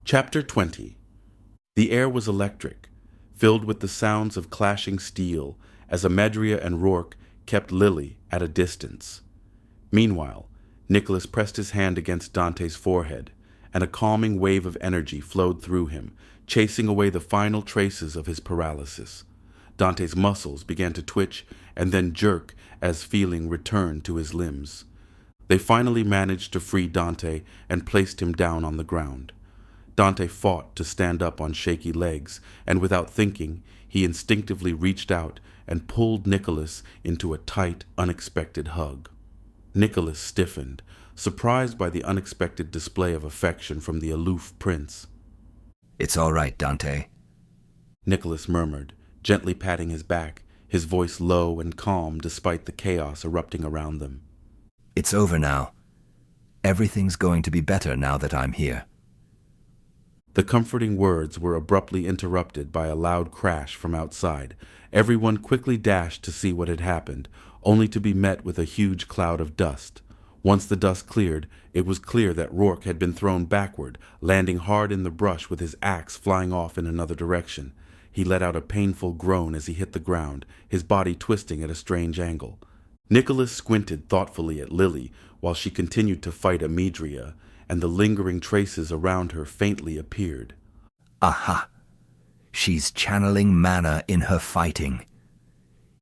Chapter 20. The air was electric, filled with the sounds of clashing steel, as Amedria and Rourke kept Lily at a distance. Meanwhile, Nicholas pressed his hand against Dante's forehead, and a calming wave of energy flowed through him, chasing away the final traces of his paralysis. Dante's muscles began to twitch and then jerk as feeling returned to his limbs. They finally managed to free Dante and placed him down on the ground. Dante fought to stand up on shaky legs, and without thinking, he instinctively reached out and pulled Nicholas into a tight, unexpected hug. Nicholas stiffened, surprised by the unexpected display of affection from the aloof prince. "It's all right, Dante," Nicholas murmured, gently patting his back, his voice low and calm despite the chaos erupting around them. "It's over now. Everything's going to be better now that I'm here." The comforting words were abruptly interrupted by a loud crash from outside. Everyone quickly dashed to see what had happened, only to be met with a huge cloud of dust. Once the dust cleared, it was clear that Rourke had been thrown backward, landing hard in the brush with his axe flying off in another direction. He let out a painful groan as he hit the ground, his body twisting at a strange angle. Nicholas squinted thoughtfully at Lily while she continued to fight Amedria, and the lingering traces around her faintly appeared. "Aha! She's channeling mana in her fighting."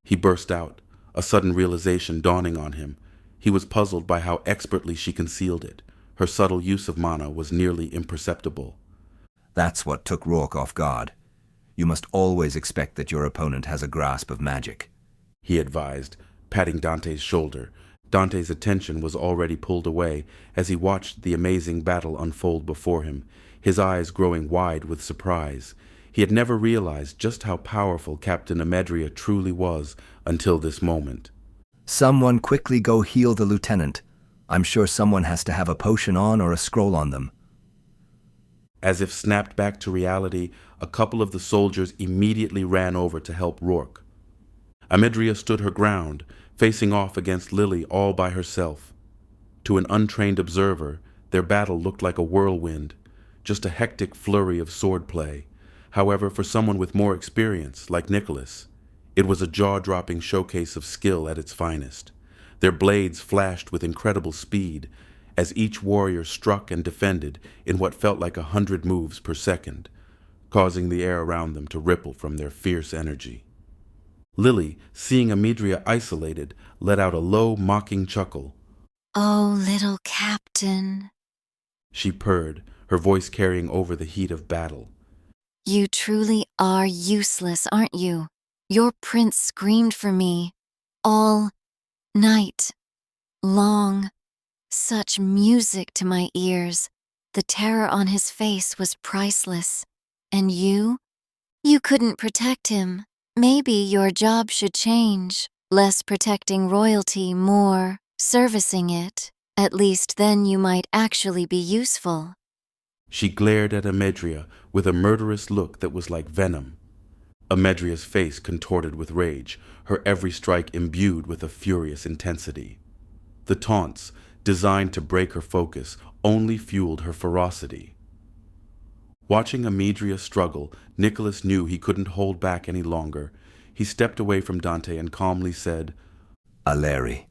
He burst out, a sudden realization dawning on him. He was puzzled by how expertly she concealed it. Her subtle use of mana was nearly imperceptible. "That's what took Rourke off guard. You must always expect that your opponent has a grasp of magic," he advised, patting Dante's shoulder. Dante's attention was already pulled away as he watched the amazing battle unfold before him, his eyes growing wide with surprise. He had never realized just how powerful Captain Amedria truly was until this moment. "Someone quickly go heal the lieutenant. I'm sure someone has to have a potion on or a scroll on them." As if snapped back to reality, a couple of the soldiers immediately ran over to help Rourke. Amedria stood her ground, facing off against Lily all by herself. To an untrained observer, their battle looked like a whirlwind, just a hectic flurry of swordplay. However, for someone with more experience, like Nicholas, it was a jaw-dropping showcase of skill at its finest. Their blades flashed with incredible speed, as each warrior struck and defended in what felt like 100 moves per second, causing the air around them to ripple from their fierce energy. Lily, seeing Amedria isolated, let out a low, mocking chuckle. "Oh, little captain," she purred, her voice carrying over the heat of battle. "you truly are useless, aren't you? Your prince screamed for me all night long. Such music to my ears. The terror on his face was priceless. And you? You couldn't protect him. Maybe your job should change. Less protecting royalty, more servicing it. At least then you might actually be useful." She glared at Amedria with a murderous look that was like venom. Amedria's face contorted with rage, her every strike imbued with a furious intensity. The taunts, designed to break her focus, only fueled her ferocity. Watching Amedria struggle, Nicholas knew he couldn't hold back any longer. He stepped away from Dante and calmly said, "Aleri."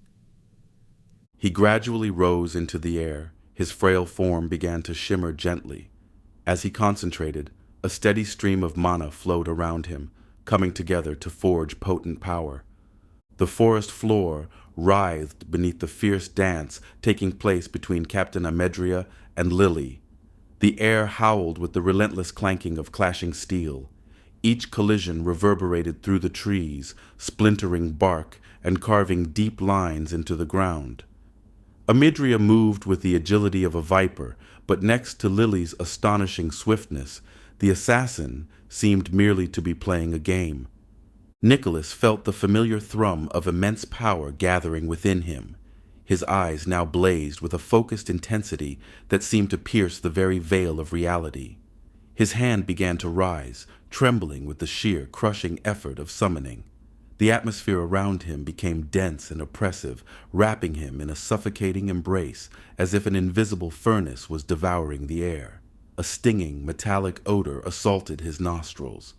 He gradually rose into the air. His frail form began to shimmer gently. As he concentrated, a steady stream of mana flowed around him, coming together to forge potent power. The forest floor writhed beneath the fierce dance taking place between Captain Amedria and Lily. The air howled with the relentless clanking of clashing steel. Each collision reverberated through the trees, splintering bark and carving deep lines into the ground. Amedria moved with the agility of a viper, but next to Lily's astonishing swiftness, the assassin seemed merely to be playing a game. Nicholas felt the familiar thrum of immense power gathering within him. His eyes now blazed with a focused intensity that seemed to pierce the very veil of reality. His hand began to rise, trembling with the sheer, crushing effort of summoning. The atmosphere around him became dense and oppressive, wrapping him in a suffocating embrace, as if an invisible furnace was devouring the air. A stinging, metallic odor assaulted his nostrils.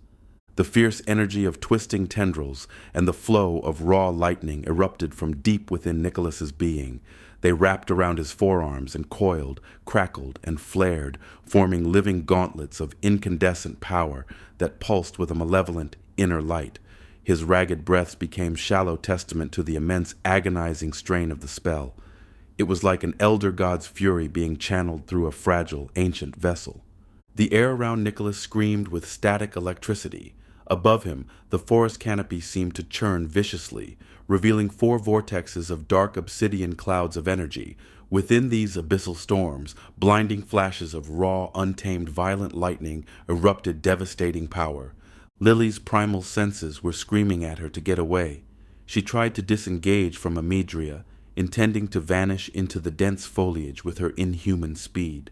The fierce energy of twisting tendrils and the flow of raw lightning erupted from deep within Nicholas's being. They wrapped around his forearms and coiled, crackled, and flared, forming living gauntlets of incandescent power that pulsed with a malevolent inner light. His ragged breaths became shallow testament to the immense agonizing strain of the spell. It was like an elder god's fury being channeled through a fragile, ancient vessel. The air around Nicholas screamed with static electricity. Above him, the forest canopy seemed to churn viciously, revealing 4 vortexes of dark obsidian clouds of energy. Within these abyssal storms, blinding flashes of raw, untamed, violent lightning erupted devastating power. Lily's primal senses were screaming at her to get away. She tried to disengage from Amidria, intending to vanish into the dense foliage with her inhuman speed.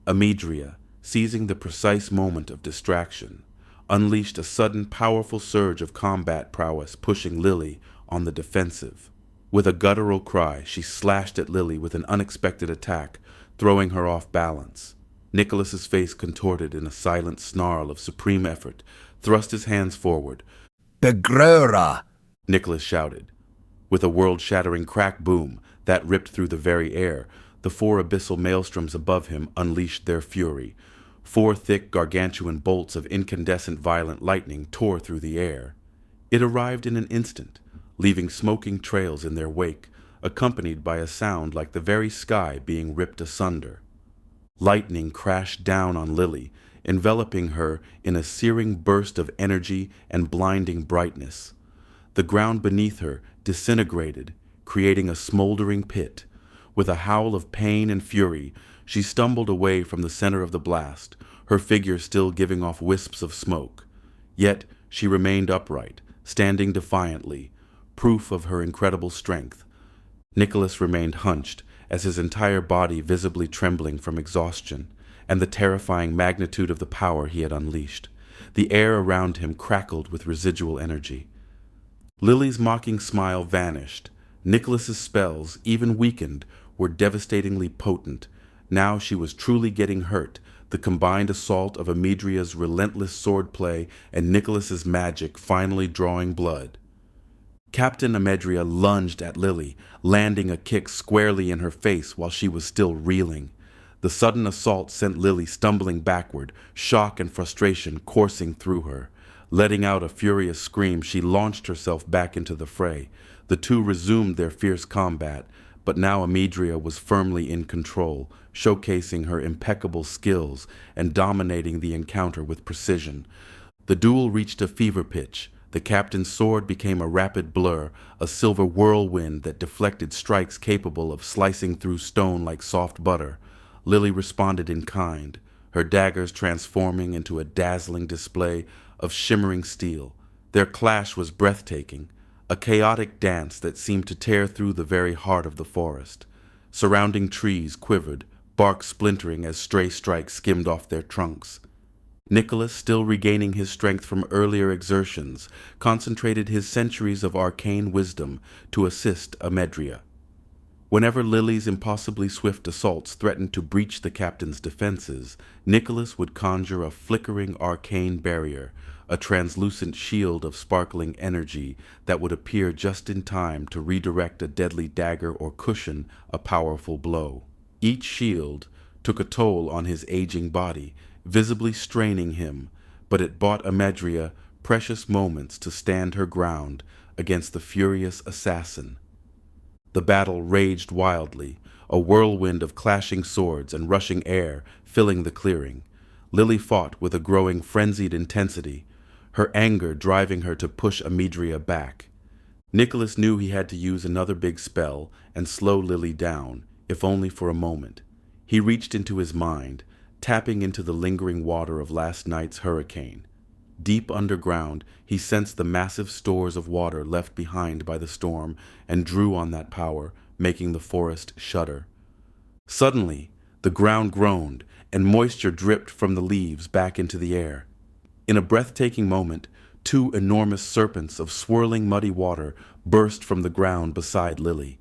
Amidria, seizing the precise moment of distraction, unleashed a sudden powerful surge of combat prowess, pushing Lily on the defensive. With a guttural cry, she slashed at Lily with an unexpected attack, throwing her off balance. Nicholas's face contorted in a silent snarl of supreme effort, thrust his hands forward. Begrura! Nicholas shouted. With a world-shattering crack boom that ripped through the very air, the 4 abyssal maelstroms above him unleashed their fury. 4 thick, gargantuan bolts of incandescent violent lightning tore through the air. It arrived in an instant, leaving smoking trails in their wake, accompanied by a sound like the very sky being ripped asunder. Lightning crashed down on Lily, enveloping her in a searing burst of energy and blinding brightness. The ground beneath her disintegrated, creating a smoldering pit. With a howl of pain and fury, she stumbled away from the center of the blast, her figure still giving off wisps of smoke. Yet she remained upright, standing defiantly, proof of her incredible strength. Nicholas remained hunched, as his entire body visibly trembling from exhaustion and the terrifying magnitude of the power he had unleashed. The air around him crackled with residual energy. Lily's mocking smile vanished. Nicholas's spells, even weakened, were devastatingly potent. Now she was truly getting hurt, the combined assault of Amidria's relentless swordplay and Nicholas's magic finally drawing blood. Captain Amedria lunged at Lily, landing a kick squarely in her face while she was still reeling. The sudden assault sent Lily stumbling backward, shock and frustration coursing through her. Letting out a furious scream, she launched herself back into the fray. The 2 resumed their fierce combat, but now Amidria was firmly in control, showcasing her impeccable skills and dominating the encounter with precision. The duel reached a fever pitch. The captain's sword became a rapid blur, a silver whirlwind that deflected strikes capable of slicing through stone like soft butter. Lily responded in kind, her daggers transforming into a dazzling display of shimmering steel. Their clash was breathtaking, a chaotic dance that seemed to tear through the very heart of the forest. Surrounding trees quivered, bark splintering as stray strikes skimmed off their trunks. Nicholas, still regaining his strength from earlier exertions, concentrated his centuries of arcane wisdom to assist Amedria. Whenever Lily's impossibly swift assaults threatened to breach the captain's defenses, Nicholas would conjure a flickering arcane barrier, a translucent shield of sparkling energy that would appear just in time to redirect a deadly dagger or cushion a powerful blow. Each shield took a toll on his aging body, visibly straining him, but it bought Amedria precious moments to stand her ground against the furious assassin. The battle raged wildly, a whirlwind of clashing swords and rushing air filling the clearing. Lily fought with a growing frenzied intensity, her anger driving her to push Amidria back. Nicholas knew he had to use another big spell and slow Lily down, if only for a moment. He reached into his mind, tapping into the lingering water of last night's hurricane. Deep underground, he sensed the massive stores of water left behind by the storm and drew on that power, making the forest shudder. Suddenly, the ground groaned, and moisture dripped from the leaves back into the air. In a breathtaking moment, 2 enormous serpents of swirling muddy water burst from the ground beside Lily.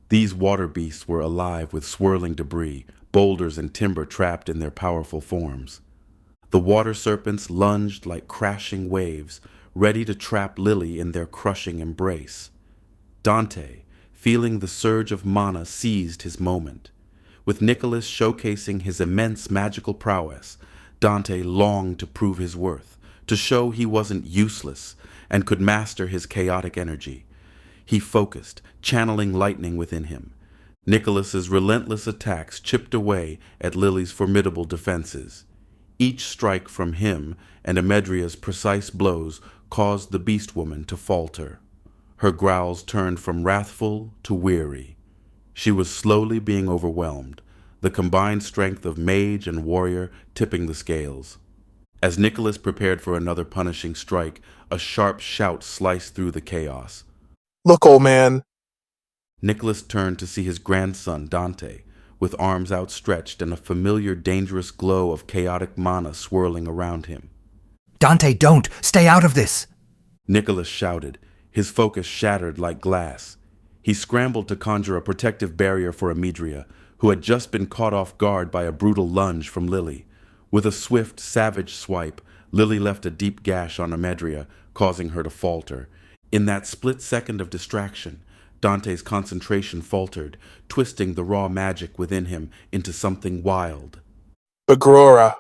These water beasts were alive with swirling debris, boulders and timber trapped in their powerful forms. The water serpents lunged like crashing waves, ready to trap Lily in their crushing embrace. Dante, feeling the surge of mana, seized his moment. With Nicholas showcasing his immense magical prowess, Dante longed to prove his worth, to show he wasn't useless and could master his chaotic energy. He focused, channeling lightning within him. Nicholas's relentless attacks chipped away at Lily's formidable defenses. Each strike from him and Amedria's precise blows caused the beast woman to falter. Her growls turned from wrathful to weary. She was slowly being overwhelmed, the combined strength of mage and warrior tipping the scales. As Nicholas prepared for another punishing strike, a sharp shout sliced through the chaos. Look, old man. Nicholas turned to see his grandson, Dante, with arms outstretched and a familiar dangerous glow of chaotic mana swirling around him. Dante, don't! Stay out of this! Nicholas shouted, his focus shattered like glass. He scrambled to conjure a protective barrier for Amedria, who had just been caught off guard by a brutal lunge from Lily. With a swift, savage swipe, Lily left a deep gash on Amedria, causing her to falter. In that split second of distraction, Dante's concentration faltered, twisting the raw magic within him into something wild. Bagrora.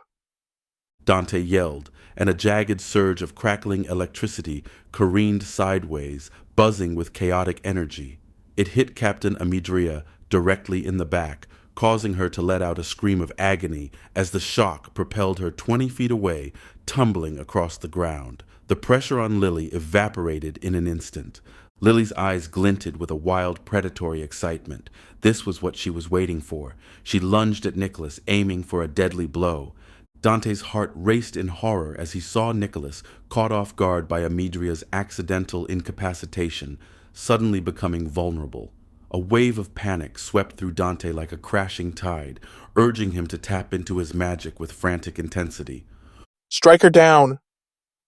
Dante yelled, and a jagged surge of crackling electricity careened sideways, buzzing with chaotic energy. It hit Captain Amedria directly in the back, causing her to let out a scream of agony as the shock propelled her 20 feet away, tumbling across the ground. The pressure on Lily evaporated in an instant. Lily's eyes glinted with a wild, predatory excitement. This was what she was waiting for. She lunged at Nicholas, aiming for a deadly blow. Dante's heart raced in horror as he saw Nicholas, caught off guard by Amedria's accidental incapacitation, suddenly becoming vulnerable. A wave of panic swept through Dante like a crashing tide, urging him to tap into his magic with frantic intensity. Strike her down.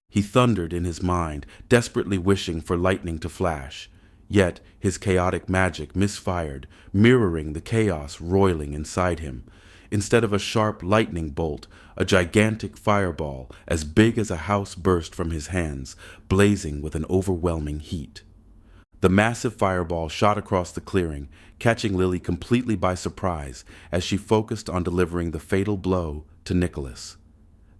He thundered in his mind, desperately wishing for lightning to flash. Yet his chaotic magic misfired, mirroring the chaos roiling inside him. Instead of a sharp lightning bolt, a gigantic fireball as big as a house burst from his hands, blazing with an overwhelming heat. The massive fireball shot across the clearing, catching Lily completely by surprise as she focused on delivering the fatal blow to Nicholas.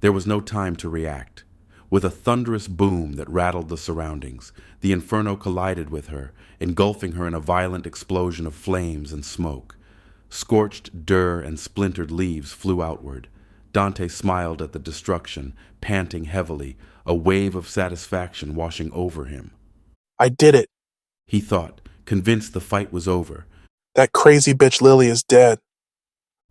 There was no time to react. With a thunderous boom that rattled the surroundings, the inferno collided with her, engulfing her in a violent explosion of flames and smoke. Scorched dirt and splintered leaves flew outward. Dante smiled at the destruction, panting heavily, a wave of satisfaction washing over him. I did it. He thought, convinced the fight was over. That crazy bitch Lily is dead.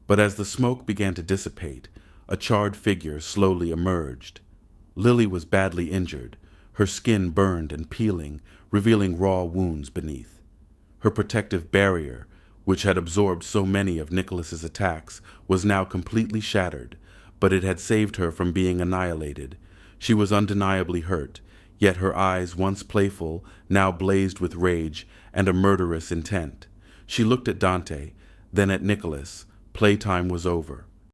But as the smoke began to dissipate, a charred figure slowly emerged. Lily was badly injured, her skin burned and peeling, revealing raw wounds beneath. Her protective barrier, which had absorbed so many of Nicholas's attacks, was now completely shattered, but it had saved her from being annihilated. She was undeniably hurt, yet her eyes, once playful, now blazed with rage and a murderous intent. She looked at Dante, then at Nicholas. Playtime was over.